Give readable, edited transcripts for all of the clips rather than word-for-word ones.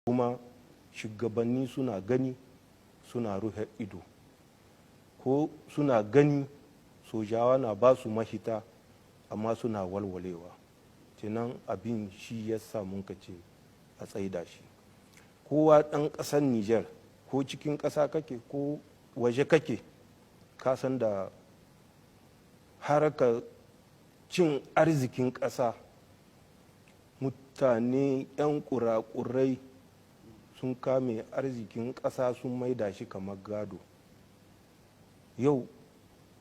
kuma shugabanni suna gani suna rufe ido, ko suna gani sojawa na ba su mahita amma suna walwalewa. kenan abin shi ya sa mun ka ce a tsaida shi. Kowa ɗan ƙasar Niger, ko cikin ƙasa kake ko waje kake, ka san da harkar cin arzikin ƙasa mutane 'yan kurakurai sun kame arzikin ƙasa sun maida shi kamar gado. Yau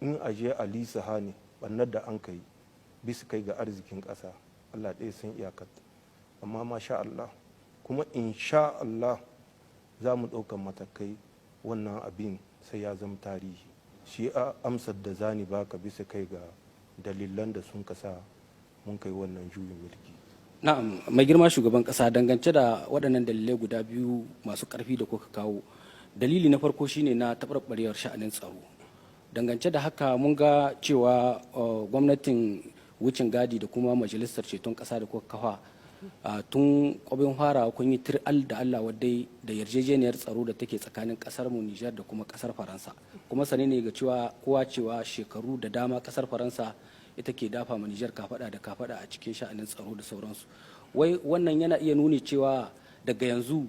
in aje alisa ne bannar da an kai bisa kai ga arzikin ƙasa, Allah ɗaya san iyakar, amma masha Allah kuma insha Allah za mu ɗaukar matakai, wannan abin sai ya zama tarihi. Shi a amsar da zani baka bisa kai ga dalilan da sun kasa mun kai wannan juyin mulki. Na'am, mai girma shugaban kasa, dangance da waɗannan dalilai guda biyu masu ƙarfi da kuka kawo, dalili na farko shine na taɓarɓarewar sha'anin tsaro. Dangance da haka mun ga cewa gwamnatin wucin gadi da kuma majalisar ceton ƙasa da kuka kafa tun kwabin fara kun yi tir'al da Allah wadai da yarjejeniyar tsaro da take tsakanin ƙasar mu Niger da kuma ƙasar Faransa. Kuma sane ne ga cewa kowa cewa shekaru da dama ƙasar Faransa ita ke dafa ma Niger kafada da kafada a cikin sha'anin tsaro da sauransu. Wai wannan yana iya nuni cewa daga yanzu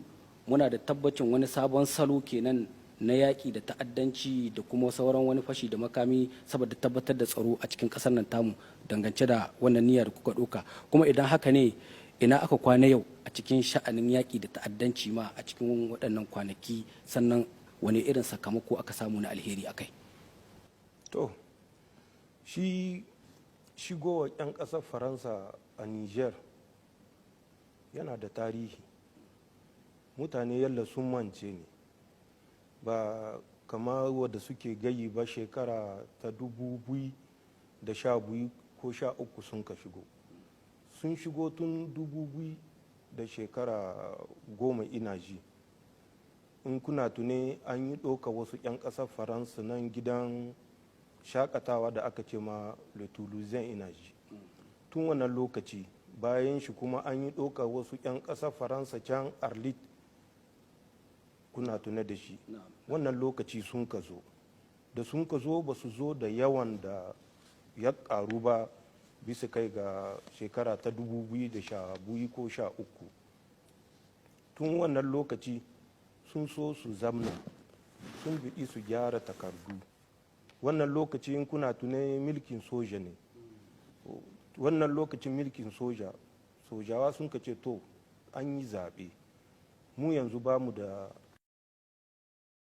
muna da tabbacin wani sabon salo kenan na yaƙi da ta'addanci da kuma sauran wani fashi da makami saboda tabbatar da tsaro a cikin ƙasar nan tamu, dangance da wannan niyyar da kuka ɗauka. Kuma idan haka ne, ina aka kwana yau a cikin sha'anin yaƙi da ta'addanci ma a cikin waɗannan kwanaki, sannan wani irin sakamako aka samu na alheri akai? To, shi shigowar 'yan ƙasar Faransa a Niger yana da tarihi. Mutane yalla sun mance ne, ba kamar wadda suke gayi ba. Shekara ta 2012 ko 13 sun ka shigo, sun shigo tun 2000 da shekara 10 ina ji. In kuna tune an yi ɗauka wasu 'yan ƙasar Faransa nan gidan shakatawa da aka ce ma Le Toulousain ina ji. Tun wannan lokaci bayan shi kuma an yi ɗauka wasu 'yan ƙasar Faransa can Arlit, kuna tune da shi. Wannan lokaci sun ka zo, da sun ka zo ba su zo da yawan da ya ƙaru ba bisa kai ga shekara ta 2012 ko 13. Tun wannan lokaci sun so su zamna, sun biɗi su gyara takardu. Wannan lokacin kuna tune milkin soja ne. Wannan lokacin milkin sojawa sun ka ce to an yi zaɓe, mu yanzu ba mu da